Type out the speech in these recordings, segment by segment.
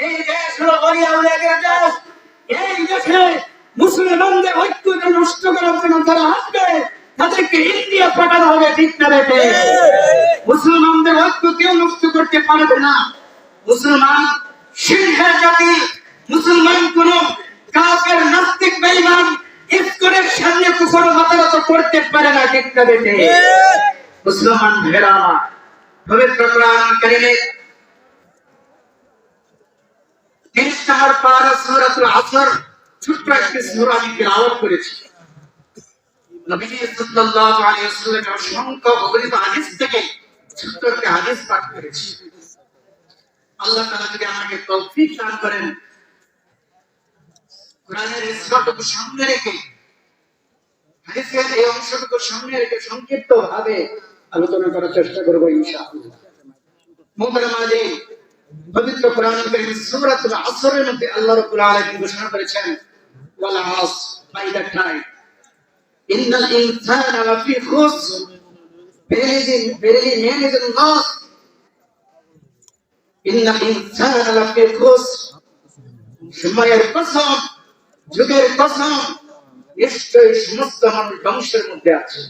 এই দেশ হলো অলিয়াউলিয়াদের দেশ। এই দেশে মুসলমানদের ঐক্য নষ্ট করার জন্য যারা আসবে তাদেরকে ইন্ডিয়া পাঠানো হবে, ঠিক না বেটে? মুসলমানদের ঐক্য কেউ নষ্ট করতে পারবে না। মুসলমান সিংহের জাতি, মুসলমান কোন কাফের নাস্তিক বেঈমান ইসকনের সামনে কুফর মাতারত করতে পারে না, ঠিক না বেটে? মুসলমান ভাইরা আমার, পবিত্র কোরআন কারীমে 30 নম্বর পারা সূরাতুল আসর ছোট্ট একটি সূরা আমি তেলাওয়াত করেছি। নবী সাল্লাল্লাহু আলাইহি ওয়াসাল্লামের অসংখ্য অগণিত হাদিস থেকে ছোট্ট একটি হাদিস পাঠ করেছি। আল্লাহ তাআলা যদি আমাকে তৌফিক দান করেন, কোরআনের এই সূরাটুকু সামনে রেখে, হাদিসের এই অংশটুকু সামনে রেখে সংক্ষিপ্ত ভাবে আলোচনা করার চেষ্টা করব ইনশাআল্লাহ। মুহতারাম আলামিন, পবিত্র কোরআন কারীম সূরাতুল আসরের মধ্যে আল্লাহ রাব্বুল আলামিন ঘোষণা করেছেন, ওয়াল আসর, বাই দ্য টাইম, ইন্নাল ইনসানা লাফি খুসর, verily man is in loss, ইন্নাল ইনসানা লাফি খুসর, সময়ের কসম, যুগের কসম, নিশ্চয়ই সমস্ত মানুষ ধ্বংসের মধ্যে আছে।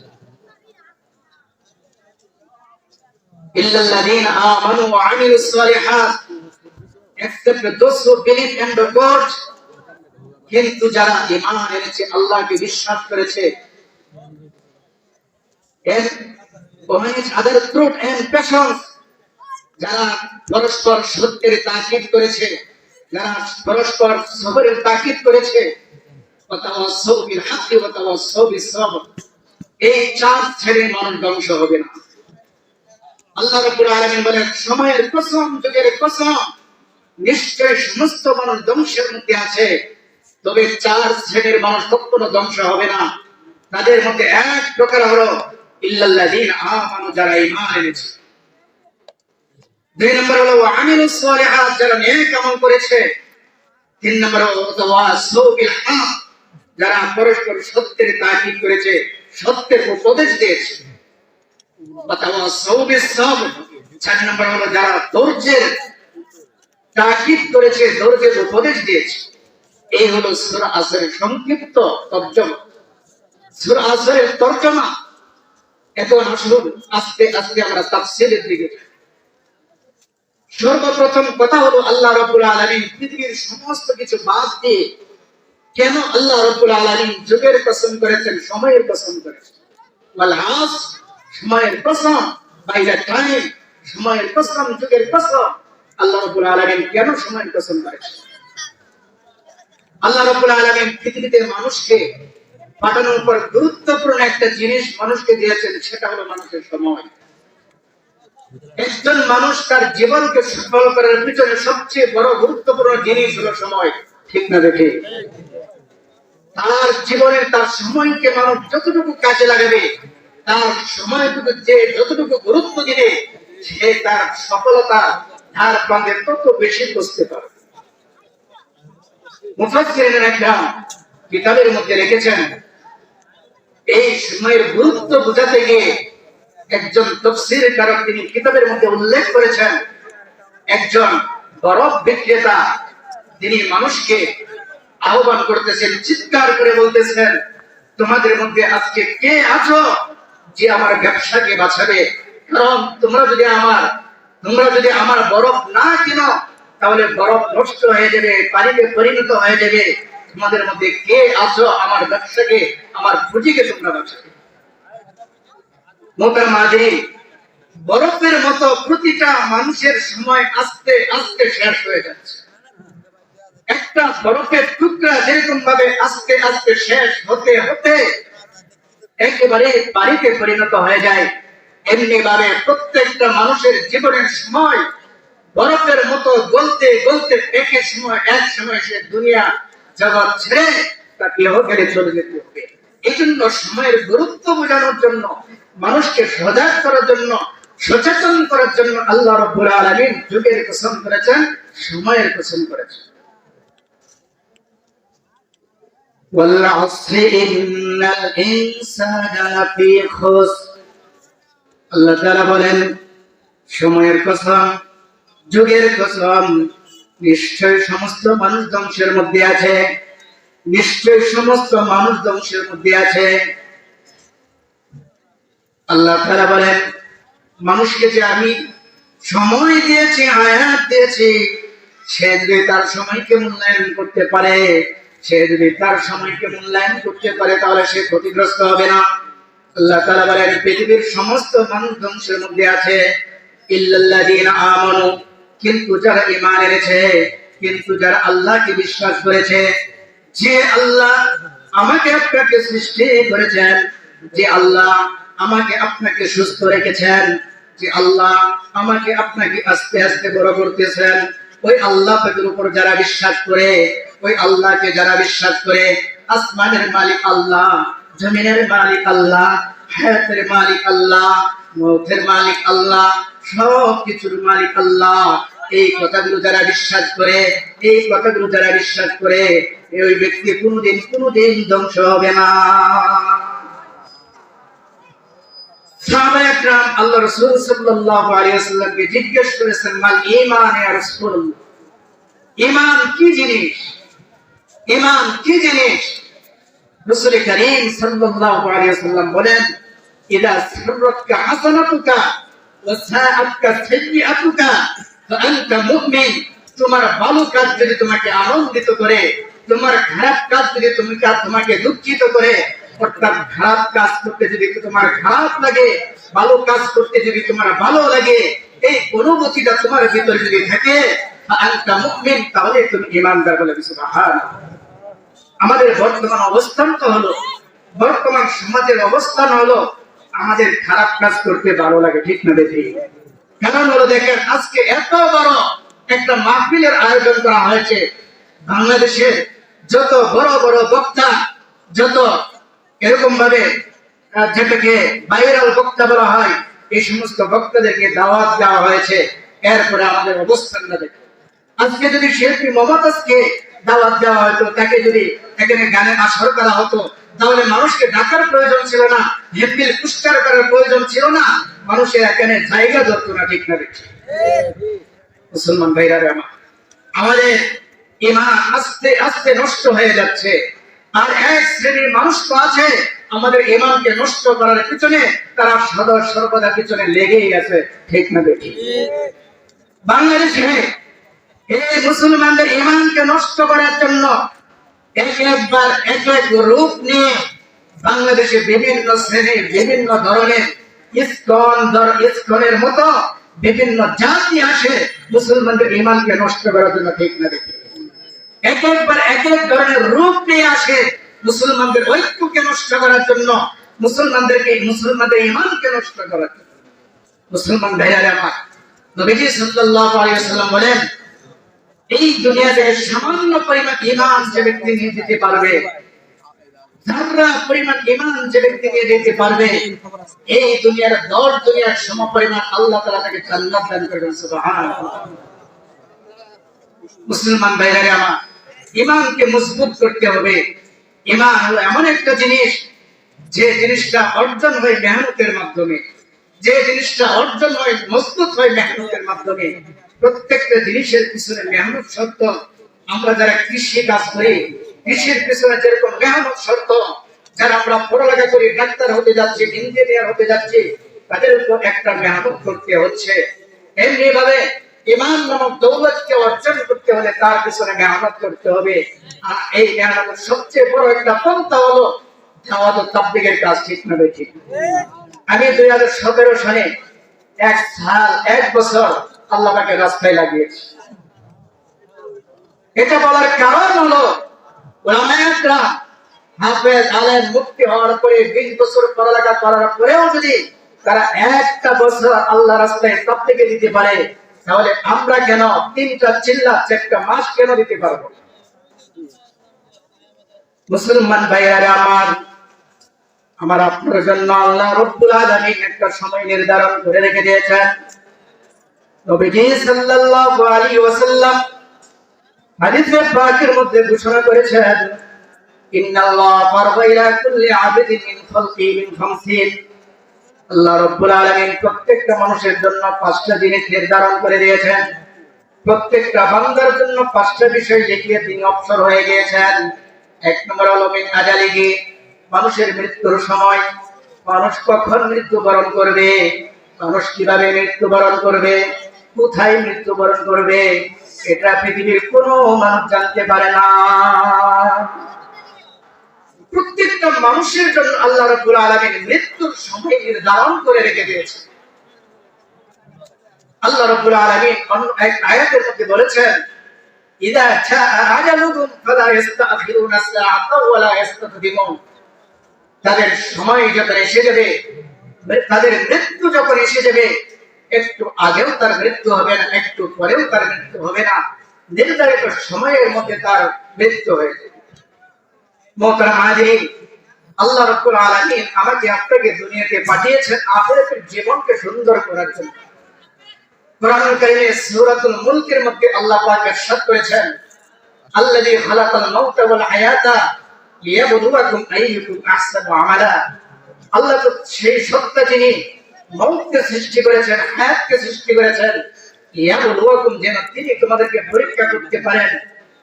ইল্লাল্লাযীনা আমানু ওয়া আমিলুস সালিহাত, except those who believe in the God, কিন্তু যারা ঈমান এনেছে, আল্লাহকে বিশ্বাস করেছে, and manage other truth and patience, যারা পরস্পর সত্যের তাকিদ করেছে, যারা পরস্পর সবরের তাকিদ করেছে, ওয়া তাওয়াসাউ বিল হাক্কি ওয়া তাওয়াসাউ বিস সবর, এই চার ছেড়ে মানুষ ধ্বংস হবে না। আল্লাহ রাব্বুল আলামিন বলেন, সময়ের কসম, যুগের কসম, নিশ্চয় সমস্ত মানুষ ধ্বংসের মধ্যে আছে, তবে চার শ্রেণীর মানুষ কখনো ধ্বংস হবে না। তাদের মধ্যে এক প্রকার হলো ইল্লাল্লাযীনা আমানু, যারা ঈমান এনেছে। 2 নম্বর হলো ওয়া আমিলুস সালিহাত, যারা নেক আমল করেছে। 3 নম্বর হলো তাওয়াসাউ বিল হক, যারা পরস্পর সত্যের তাকিদ করেছে, সত্যের উপদেশ দিয়েছে। ওয়া তাওয়াসাউ বিস সবর, 4 নম্বর হলো যারা ধৈর্যের তাকিদ করেছে, ধৈর্যের উপদেশ দিয়েছে। এই হলো সূরা আসরের সংক্ষিপ্ত তর্জমা, সূরা আসরের তর্জমা। এখন আসুন আস্তে আস্তে আমরা তাফসীরের দিকে যাই। সর্বপ্রথম কথা হলো, আল্লাহ রাব্বুল আলামিন পৃথিবীর সমস্ত কিছু বাদ দিয়ে কেন আল্লাহ রাব্বুল আলামিন যুগের কসম করেছেন, সময়ের কসম করেছেন? ওয়াল আসর, সময়ের কসম, বাই দ্য টাইম, সময়ের কসম, যুগের কসম। আল্লাহ রাব্বুল আলামিন কেন সময়ের কসম করেছেন? আল্লাহ রাব্বুল আলামিন পৃথিবীতে মানুষকে পাঠানোর পর গুরুত্বপূর্ণ একটা জিনিস মানুষকে দিয়েছেন, সেটা হলো মানুষের সময়। একজন মানুষ তার জীবনকে সফল করার পিছনে সবচেয়ে বড় গুরুত্বপূর্ণ জিনিস হলো সময়, ঠিক না দেখে? তার জীবনের তার সময়কে মানুষ যতটুকু কাজে লাগাবে, তার সময়টুকু যে যতটুকু গুরুত্ব দিবে, সে তার সফলতা তার প্রান্তে তত বেশি বুঝতে পারবে। মুফাসসিরিন একরাম কিতাবের মধ্যে লিখেছেন, এই সময়ের গুরুত্ব বোঝাতে গিয়ে একজন তাফসীর কারক তিনি কিতাবের মধ্যে উল্লেখ করেছেন, একজন বরফ বিক্রেতা তিনি মানুষকে আহ্বান করতেছেন, চিৎকার করে বলতেছেন, তোমাদের মধ্যে আজকে কে আছো যে আমার ব্যবসাকে বাঁচাবে? কারণ তোমরা যদি আমার বরফ না কিনো, তাহলে বরফ নষ্ট হয়ে যাবে, পানিতে পরিণত হয়ে যাবে। তোমাদের মধ্যে কে আছো আমার ব্যবসাকে, আমার পুঁজিকে তোমরা বাঁচাবে? মোহতারাম হাজিরিন, বরফের মতো প্রতিটা মানুষের সময় আস্তে আস্তে শেষ হয়ে যাচ্ছে। একটা বরফের টুকরা যেরকম ভাবে আস্তে আস্তে শেষ হতে হতে একেবারে পানিতে পরিণত হয়ে যায়, এমনি ভাবে প্রত্যেকটা মানুষের জীবনের সময় বরফের মতো গলতে গলতে এক সময় সে দুনিয়া জগৎ ছেড়ে তাকে ইহকালে চলে যেতে হবে। এই জন্য সময়ের গুরুত্ব বোঝানোর জন্য, মানুষকে সজাগ করার জন্য, সচেতন করার জন্য আল্লাহ রাব্বুল আলামিন যুগের কসম করেছেন, সময়ের কসম করেছেন। ওয়াল আসরি ইন্নাল ইনসানা লাফি খুসর, আল্লাহ তাআলা বলেন সময়ের কসম, যুগের কসম, নিশ্চয় সমস্ত মানুষ ধ্বংসের মধ্যে আছে, নিশ্চয় সমস্ত মানুষ ধ্বংসের মধ্যে আছে। আল্লাহ তাআলা বলেন, মানুষকে যে আমি সময় দিয়েছি, হায়াত দিয়েছি, সে যদি তার সময়কে মূল্যায়ন করতে পারে, সে যদি তার সময়কে মূল্যায়ন করতে পারে, তাহলে সে ক্ষতিগ্রস্ত হবে না। আল্লাহ তাআলা বলেন, পৃথিবীর সমস্ত মানুষ ধ্বংসের মধ্যে আছে, ইল্লাল্লাযীনা আমানু, কিন্তু যারা ঈমান এনেছে, কিন্তু যারা আল্লাহকে বিশ্বাস করেছে। যে আল্লাহ আমাকে আপনাকে সৃষ্টি করেছেন, যে আল্লাহ আমাকে আপনাকে সুস্থ রেখেছেন, যে আল্লাহ আমাকে আপনাকে আস্তে আস্তে বড় করতেছেন, ওই আল্লাহ পাকের উপর যারা বিশ্বাস করে, ওই আল্লাহকে যারা বিশ্বাস করে, আসমানের মালিক আল্লাহ, জমিনের মালিক আল্লাহ, হায়াতের মালিক আল্লাহ, মৌতের মালিক আল্লাহ, সব কিছুর মালিক আল্লাহ, এই কথাগুলো যারা বিশ্বাস করে, এই কথাগুলো যারা বিশ্বাস করে, ওই ব্যক্তি কোনোদিন ধ্বংস হবে না। সাহাবায়ে কেরাম আল্লাহ রাসূল সাল্লাল্লাহু আলাইহি ওয়াসাল্লামকে জিজ্ঞেস করেছেন, মাল ঈমান ইয়া রাসূলুল্লাহ, ঈমান কি জিনিস? ঈমান কি জিনিস? রাসূল করিম সাল্লাল্লাহু আলাইহি ওয়াসাল্লাম বলেন, ইদা সাররাতকা হাসানাতুকা ওয়া সাআতকা সাইয়্যাতুকা ফাআনতা মুমিন। তোমার ভালো কাজ যদি তোমাকে আনন্দিত করে, তোমার খারাপ কাজ যদি তোমাকে দুঃখিত করে, অর্থাৎ খারাপ কাজ করতে যদি তোমার খারাপ লাগে, ভালো কাজ করতে যদি তোমার ভালো লাগে, এই অনুভূতিটা তোমার ভিতরে যদি থাকে, ফাআনতা মুমিন, তাহলে তুমি ঈমানদার। বলে সুবহানাল্লাহ। আমাদের বর্তমান অবস্থান তো হলো, বর্তমান সমাজের অবস্থান হলো, আমাদের খারাপ কাজ করতে ভালো লাগে, ঠিক না বেঠিক? কারণ হলো দেখেন, আজকে এত বড় একটা মাহফিলের আয়োজন করা হয়েছে, বাংলাদেশের যত বড় বড় বক্তা, যত এরকম ভাবে যেটাকে ভাইরাল বক্তা বলা হয়, এই সমস্ত বক্তাদেরকে দাওয়াত দেওয়া হয়েছে। এরপরে আমাদের অবস্থানটা দেখে, আজকে যদি শিল্পী মমতাজকে দাওয়াত দেওয়া হতো, তাকে যদি এখানে গানে আসর করা হতো, তাহলে মানুষকে ডাকার প্রয়োজন ছিল না, হেপিল পুরস্কার করার প্রয়োজন ছিল না, মানুষের এখানে জায়গা ধরতো না, ঠিক না বেঠিক? মুসলমান ভাইরা আমার, আমাদের ঈমান আস্তে আস্তে নষ্ট হয়ে যাচ্ছে। আর এক শ্রেণীর মানুষ তো আছে, আমাদের ঈমানকে নষ্ট করার পিছনে তারা সর্বদা পিছনে লেগেই আছে, ঠিক না বেঠিক? বাংলাদেশে এই মুসলমানদের ঈমানকে নষ্ট করার জন্য এক এক রূপ নিয়ে বাংলাদেশে বিভিন্ন শ্রেণীর, বিভিন্ন ধরনের ইসকনের মতো বিভিন্ন জাতি আসে মুসলমানদের ঈমানকে নষ্ট করার জন্য, ঠিক না বেঠিক? এক এক ধরনের রূপ নিয়ে আসে মুসলমানদের ঐক্যকে নষ্ট করার জন্য, মুসলমানদের ঈমানকে নষ্ট করার জন্য। মুসলমান ভাইরা আমার, নবীজি সাল্লাল্লাহু আলাইহি ওয়াসাল্লাম বলেন, এই দুনিয়া থেকে সামান্য পরিমাণ ঈমান যে ব্যক্তি নিয়ে যেতে পারবে, যারা পরিমাণ ঈমান যে ব্যক্তি নিয়ে যেতে পারবে, এই দুনিয়ার 10 দুনিয়ার সমপরিমাণ আল্লাহ তাআলা তাকে জান্নাত দান করবেন। সুবহানাল্লাহ। মুসলমান ভাইরা আমার, ঈমানকে মজবুত করতে হবে। ঈমান হলো এমন একটা জিনিস, যে জিনিসটা অর্জন হয় মেহনতের মাধ্যমে, যে জিনিসটা অর্জন হয় মজবুত হয় মেহনতের মাধ্যমে। প্রত্যেকটা জিনিসের পিছনে মেহনত শর্ত। আমরা যারা কৃষি কাজ করি, কৃষির পিছনে যেরকম মেহনত শর্ত, যারা আমরা পড়ালেখা করি, ডাক্তার হতে যাচ্ছি, ইঞ্জিনিয়ার হতে যাচ্ছি, তাদের উপর একটা মেহনত করতে হচ্ছে। এমনি ভাবে ঈমান নামক দৌলতকে অর্জন করতে হলে তার পিছনে মেহনত করতে হবে। আর এই মেহনতের সবচেয়ে বড় একটা পন্থা হলো দাওয়াত ও তাবলীগের কাজ, ঠিক না বেঠিক? আমি 2017 সালে এক বছর আল্লাহ পাকে রাস্তায় লাগিয়েছি। এটা বলার কারণ হলো, উলামায়ে কেরাম, হাফেজ, আলেম, মুফতি হওয়ার পরে 20 বছর পড়ালেখা করার পরেও যদি তারা একটা বছর আল্লাহ রাস্তায় তাবলীগে দিতে পারে, তাহলে আমরা কেন 3টা চিল্লা 4টা মাস কেন দিতে পারবো? মুসলমান ভাইরা আমার আপনার জন্য আল্লাহ রাব্বুল আলামিন একটা সময় নির্ধারণ করে রেখে দিয়েছেন। নবীজি সাল্লাল্লাহু আলাইহি ওয়াসাল্লাম হাদিসে পাকের মধ্যে ঘোষণা করেছেন, ইন্নাল্লাহ ফারযা ইলা কুল্লি আবদিন মিন খালকি মিন 50। আল্লাহ রাব্বুল আলামিন প্রত্যেকটা মানুষের জন্য 5টা জিনিস নির্ধারণ করে দিয়েছেন। প্রত্যেকটা বান্দার জন্য 5টা বিষয় লিখিয়ে তিনি অবসর হয়ে গিয়েছেন। 1 নম্বর হলো মিন আজালিহি, মানুষের মৃত্যুর সময়। মানুষ কখন মৃত্যুবরণ করবে, মানুষ কিভাবে মৃত্যুবরণ করবে, কোথায় মৃত্যুবরণ করবে, এটা পৃথিবীর কোনো মানুষ জানতে পারে না। প্রত্যেকটা মানুষের জন্য আল্লাহ রাব্বুল আলামিন মৃত্যুর সময় নির্ধারণ করে রেখে দিয়েছে। আল্লাহ রাব্বুল আলামিন অন্য এক আয়াতের মধ্যে বলেছেন, ইযা জাআ আজালুহুম ফালা ইস্তাখিরুনা সাআতাও ওয়ালা ইস্তাকদিমুন। তাদের সময় যখন এসে যাবে, তাদের মৃত্যু যখন এসে যাবে, একটু আগেও তার মৃত্যু হবে না, একটু পরেও তার মৃত্যু হবে না, নির্ধারিত সময়ের মধ্যে তার মৃত্যু হয়ে যাবে। মোহতারাম হাজিরিন, আল্লাহ রাব্বুল আলামিন আমাকে আপনাকে দুনিয়াতে পাঠিয়েছেন আখিরাতের জীবনকে সুন্দর করার জন্য। কোরআনুল কারীমে সূরাতুল মুলকের মধ্যে আল্লাহ পাক ইরশাদ করেছেন, আল্লাযী খালাকাল মাউতা ওয়াল হায়াতা লিয়াবলুয়াকুম আইয়ুকুম আহসানু আমালা। আল্লাহ তো সেই সত্তা যিনি মওতকে সৃষ্টি করেছেন, হায়াতকে সৃষ্টি করেছেন, লিয়াবলুয়াকুম, যেন তিনি তোমাদেরকে পরীক্ষা করতে পারেন,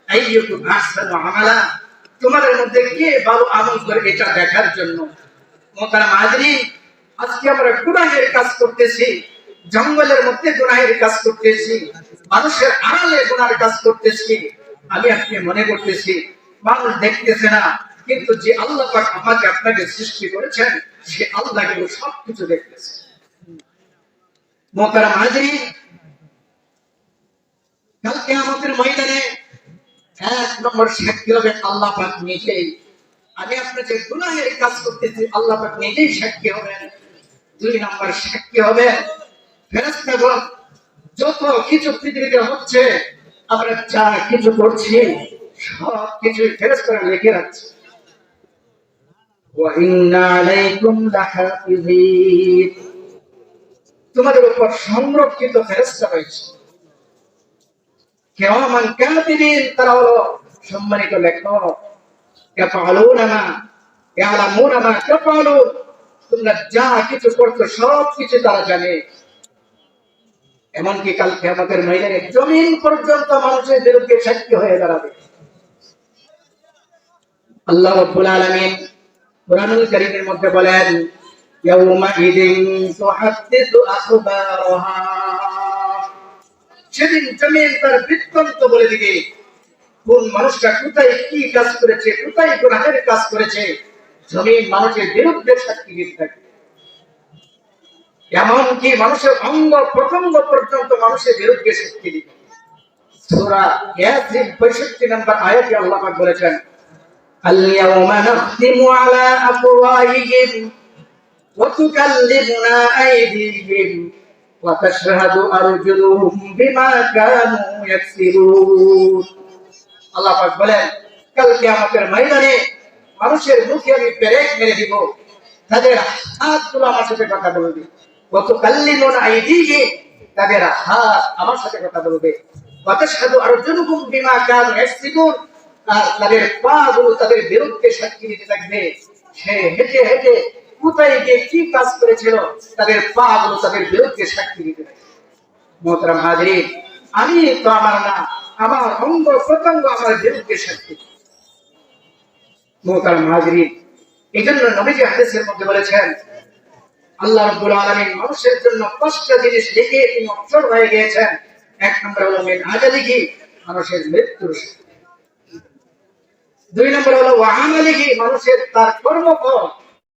আইয়ুকুম আহসানু আমালা, তোমাদের মধ্যে কে ভালো আমল করে এটা দেখার জন্য। মোহতারাম হাজিরিন, আজকে আমরা গুনাহের কাজ করতেছি, জঙ্গলের মধ্যে গুনাহের কাজ করতেছি, মানুষের আড়ালে গুনাহের কাজ করতেছি। আমি আপনি মনে করতেছি মানুষ দেখতেছে না, কিন্তু যে আল্লাহ পাক আমাকে আপনাকে সৃষ্টি করেছেন, সে আল্লাহ কিন্তু সবকিছু দেখতেছে। মোহতারাম হাজিরিন, কাল কিয়ামতের ময়দানে 1 নম্বর সাক্ষী হবে আল্লাহ পাক নিজেই। আমি আপনি যে গুনাহের কাজ করতেছি, আল্লাহ পাক নিজেই সাক্ষী হবেন। 2 নম্বর সাক্ষী হবে ফেরেশতাগণ। যত কিছু পৃথিবীতে হচ্ছে, আমরা যা কিছু করছি, সব কিছু ফেরেশতারা লিখে রাখছে। ওয়া ইন্না আলাইকুম লাহাফিজিন, তোমাদের উপর সংরক্ষিত ফেরেশতা রয়েছে। কিরামান কাতিবিন, তারা হলো সম্মানিত লেখক। ইয়াফআলুনা মা ইয়ালামুনা মা তাফআলুন, তোমরা যা কিছু করছো সব কিছু তারা জানে। এমনকি কাল কিয়ামতের ময়দানে জমিন পর্যন্ত মানুষের বিরুদ্ধে সাক্ষী হয়ে দাঁড়াবে। আল্লাহ রাব্বুল আলামিন কুরআনুল কারীমের মধ্যে বলেন, ইয়াউমা ইদিন তুহাদ্দিসু আখবারাহা, সেদিন জমিন তার বৃত্তান্ত বলে দিবে, কোন মানুষটা কোথায় কি কাজ করেছে, কোথায় গুনাহের কাজ করেছে। জমিন মানুষের বিরুদ্ধে সাক্ষী দিতে থাকে। এমনকি মানুষের অঙ্গ প্রত্যঙ্গ পর্যন্ত মানুষের বিরুদ্ধে সাক্ষী দিবে। সূরা ইয়াসিন 65 নম্বর আয়াতে আল্লাহ পাক বলেছেন, আল ইয়াউমা নাখতিমু আলা আফওয়াহিহিম ওয়া তুকাল্লিমুনা আইদিহিম ওয়া তাশহাদু আরজুলুহুম বিমা কানু ইয়াকসিবুন। আল্লাহ পাক বলেন, কাল কিয়ামতের ময়দানে মানুষের মুখে আমি পেরেক মেরে দিব, তাদের হাতগুলো আমার সাথে কথা বলবে। ওয়া তুকাল্লিমুনা আইদিহিম, তাদের হাত আমার সাথে কথা বলবে। ওয়া তাশহাদু আরজুলুহুম বিমা কানু ইয়াকসিবুন, আর তাদের পাগুলো তাদের বিরুদ্ধে সাক্ষী দিতে থাকবে। সে হেঁটে হেঁটে কোথায় গিয়ে কি কাজ করেছিল, তাদের পাগুলো তাদের বিরুদ্ধে সাক্ষী দিতে থাকবে। মোহতারাম হাজিরিন, আমি তো আমার না, আমার অঙ্গ প্রত্যঙ্গ আমার বিরুদ্ধে সাক্ষী। মোহতারাম হাজিরিন, এই জন্য নবীজি হাদিসের মধ্যে বলেছেন, আল্লাহ রাব্বুল আলামিন মানুষের জন্য 5টা জিনিস লিখে তিনি অবসর হয়ে গিয়েছেন। 1 নম্বর হলো মিন আজালিহি, মানুষের মৃত্যুর সময়। 2 নম্বর হলো ওয়া আমালিহি, মানুষের তার কর্মফল।